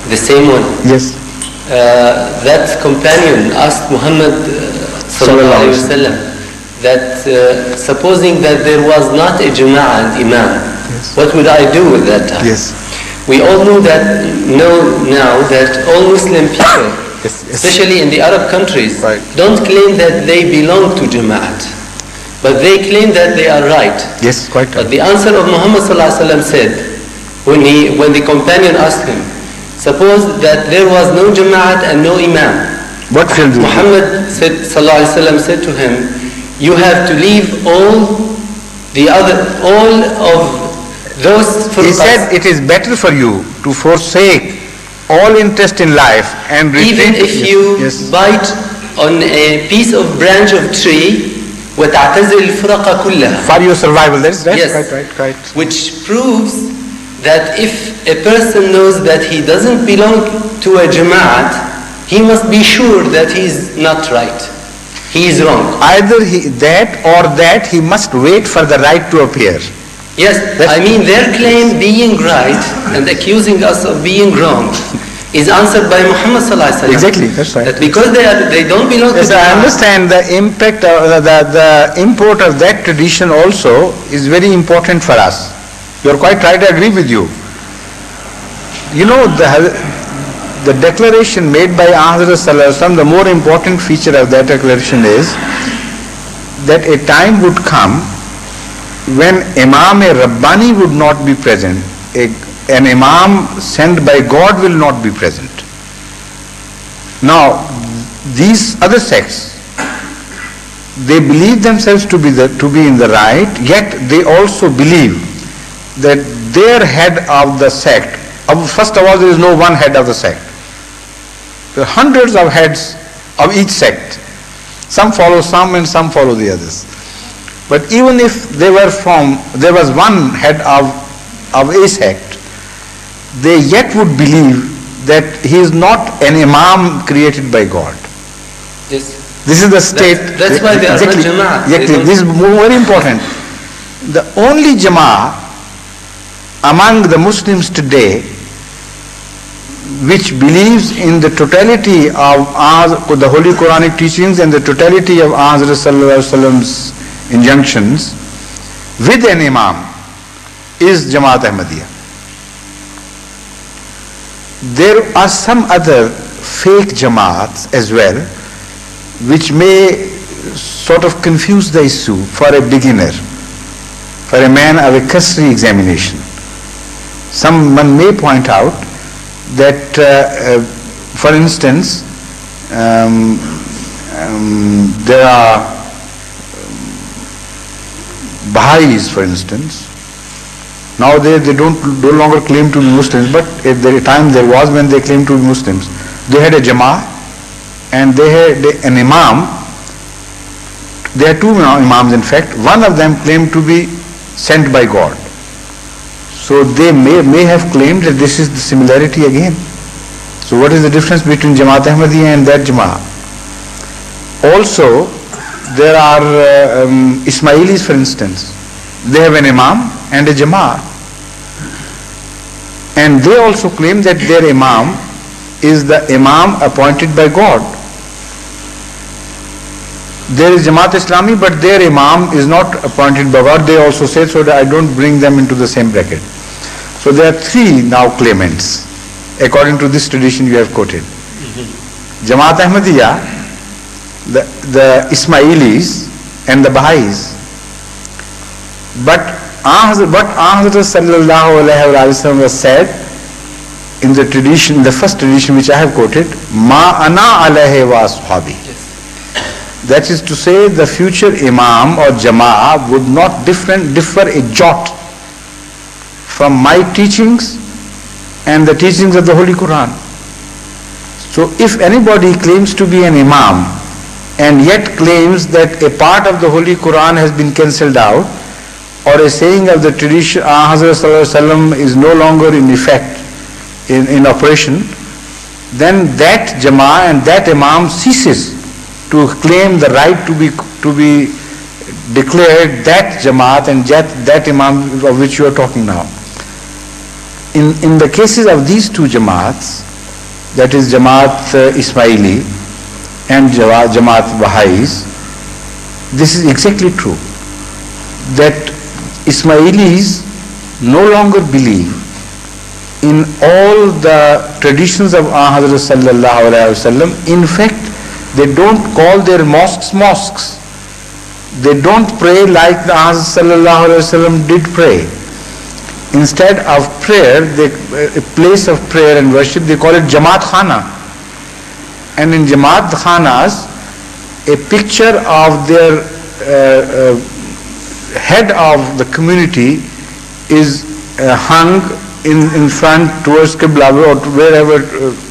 The same one. Yes. That companion asked Muhammad sallallahu alaihi wasallam that supposing that there was not a Jama'ah and Imam, Yes. what would I do at that time? Yes. We all know now that all Muslim people, Yes. especially in the Arab countries, Right. don't claim that they belong to Jama'at, but they claim that they are right. Yes, quite But right. the answer of Muhammad sallallahu alaihi wasallam said, when the companion asked him, suppose that there was no Jama'at and no Imam, What shall we do? Muhammad sallallahu alaihi wasallam said to him, you have to leave all of those He furqas. said it is better for you to forsake all interest in life and Even retreat. if you Yes. bite on a piece of branch of tree, وَتَعْتَزِلْ الْفُرَقَ كُلَّهَا, For your survival, that's right. Yes. Right. which proves that if a person knows that he doesn't belong to a Jama'at, he must be sure that he is not right. He is wrong. Either that he must wait for the right to appear. Yes, I mean their claim being right and accusing us of being wrong is answered by Muhammad sallallahu alaihi wasallam. Exactly, that's right. That because they don't belong Yes, to I Jama'at. understand the impact of the import of that tradition also is very important for us. You're quite right, I agree with you. You know, the declaration made by Hadhrat sallallahu alaihi wasallam, the more important feature of that declaration is that a time would come when Imam Rabbani would not be present. An Imam sent by God will not be present. Now, these other sects, they believe themselves to be in the right, yet they also believe that their head of the sect, first of all, there is no one head of the sect. There are hundreds of heads of each sect. Some follow some and some follow the others. But even if there was one head of a sect, they yet would believe that he is not an Imam created by God. Yes. This is the state. That's why they are not Jama'ah. Exactly. This is very important. The only Jama'ah among the Muslims today which believes in the totality of the Holy Quranic teachings and the totality of Hazrat sallallahu alaihi wasallam's injunctions with an Imam is Jamaat Ahmadiyya. There are some other fake Jamaats as well which may sort of confuse the issue for a beginner, for a man of a cursory examination. Someone may point out that, for instance, there are Baha'is, for instance. Now they no longer claim to be Muslims, but at the time there was when they claimed to be Muslims. They had a Jama'ah and they had an Imam. There are two Imams in fact. One of them claimed to be sent by God. So they may have claimed that this is the similarity again. So what is the difference between Jamaat Ahmadiyya and that Jama'ah? Also, there are Ismailis, for instance. They have an Imam and a Jama'ah. And they also claim that their Imam is the Imam appointed by God. There is Jamaat Islami, but their Imam is not appointed by God. They also say, so that I don't bring them into the same bracket. So there are three now claimants, according to this tradition you have quoted. Jamaat Ahmadiyya, the Ismailis and the Baha'is. But what Hadhrat sallallahu alaihi wasallam was said in the tradition, the first tradition which I have quoted, Ma ana alaihi wa ashabi. That is to say, the future Imam or Jama'ah would not differ a jot from my teachings and the teachings of the Holy Quran. So if anybody claims to be an Imam and yet claims that a part of the Holy Quran has been cancelled out, or a saying of the tradition, Hazrat Sallallahu Alaihi Wasallam is no longer in effect, in operation, then that Jama'ah and that Imam ceases to claim the right to be declared that Jamaat and that Imam of which you are talking now. In the cases of these two Jamaats, that is Jamaat Ismaili and Jamaat Baha'is, this is exactly true. That Ismailis no longer believe in all the traditions of Hadhrat sallallahu alaihi wasallam. In fact, they don't call their mosques mosques. They don't pray like the Hadhrat sallallahu alaihi wasallam did pray. Instead of prayer, a place of prayer and worship, they call it Jamaat Khana. And in Jamaat Khanas, a picture of their head of the community is hung in front towards Qibla or wherever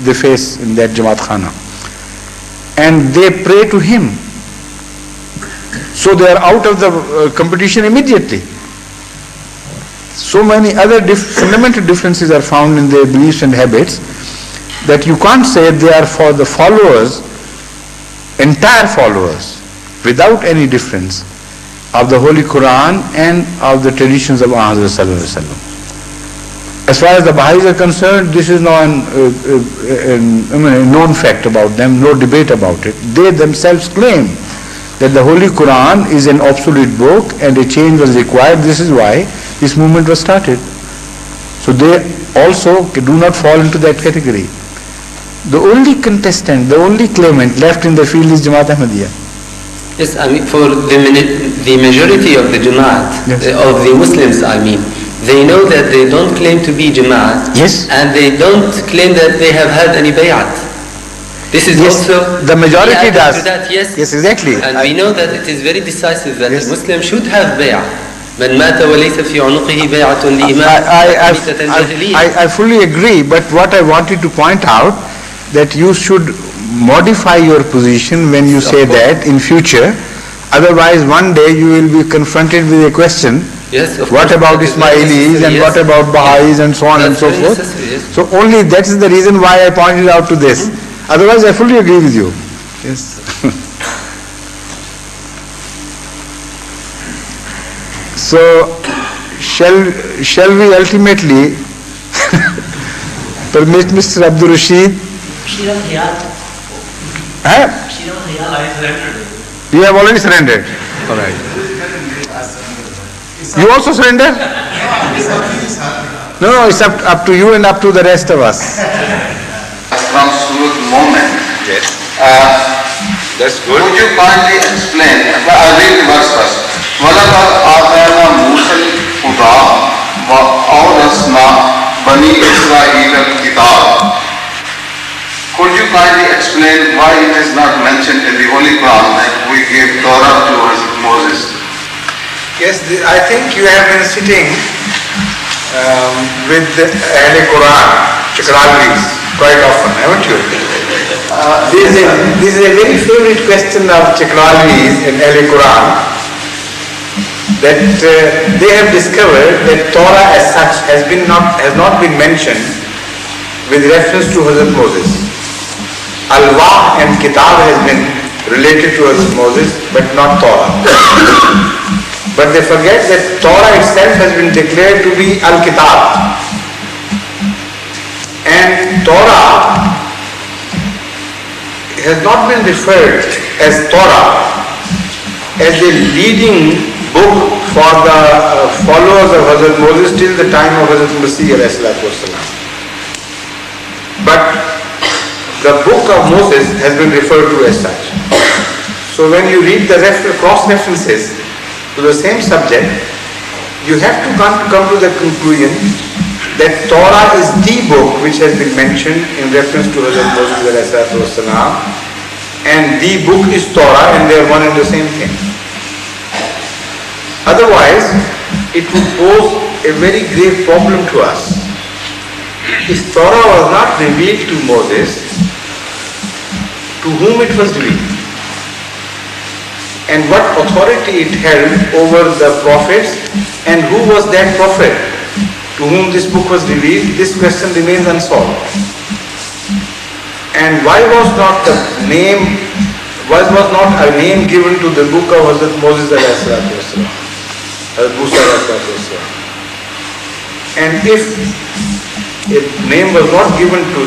they face in that Jamaat Khana. And they pray to him. So they are out of the competition immediately. So many other fundamental differences are found in their beliefs and habits that you can't say they are for the followers, entire followers, without any difference of the Holy Quran and of the traditions of Hadhrat sallallahu alaihi wasallam. As far as the Baha'is are concerned, this is now a known fact about them, no debate about it. They themselves claim that the Holy Quran is an obsolete book and a change was required. This is why this movement was started. So they also do not fall into that category. The only contestant, the only claimant left in the field is Jamaat Ahmadiyya. Yes, I mean, for the majority of the Jamaat, yes, of the Muslims, I mean, they know that they don't claim to be Jamaat, yes, and they don't claim that they have had any bay'at. This is yes, also the majority does. That, yes, yes, exactly. And we know that it is very decisive that yes, the Muslim should have bay'ah. من مات وليس في عنقه بيعة لإمام. I fully agree, but what I wanted to point out that you should modify your position when you say that in future. Otherwise, one day you will be confronted with a question. Yes, of what course, about Ismailis and yes, what about Baha'is and so on and so forth. Yes. So only that is the reason why I pointed out to this. Otherwise, I fully agree with you. Yes. So, shall we ultimately permit Mr. Abdul Rashid? You have already surrendered. All right. You also surrender? No, it's up to you and up to the rest of us. From Surut moment. Yes. That's good. Would you kindly explain? I'll read the verse first. وَلَقَدْ آتَيْنَا مُوسَى الْهُدَى وَأَوْرَثْنَا بَنِي إِسْرَائِيلَ الْكِتَابَ. Could you kindly explain why it is not mentioned in the Holy Quran that we gave Torah to Moses? Yes, I think you have been sitting with the Ahle Quran, Chakralvis, quite often, haven't you? This is a very favorite question of Chakralvis in Ahle Quran, that they have discovered that Torah as such has not been mentioned with reference to Hazrat Moses. Al-Wah and Kitab has been related to Hazrat Moses, but not Torah. But they forget that Torah itself has been declared to be Al-Kitab. And Torah has not been referred as Torah as a leading book for the followers of Hazrat Moses till the time of Hazrat Masih alayhi salatu wasalam. But the book of Moses has been referred to as such. So when you read the cross-references to the same subject, you have to come to the conclusion that Torah is the book which has been mentioned in reference to Hazrat Moses alayhi salatu wasalam, and the book is Torah, and they are one and the same thing. Otherwise, it would pose a very grave problem to us. If Torah was not revealed to Moses, to whom it was revealed? And what authority it held over the prophets, and who was that prophet to whom this book was revealed? This question remains unsolved. And why was not a name given to the book of Hazrat Moses alayhi salatu wasalam? And if a name was not given to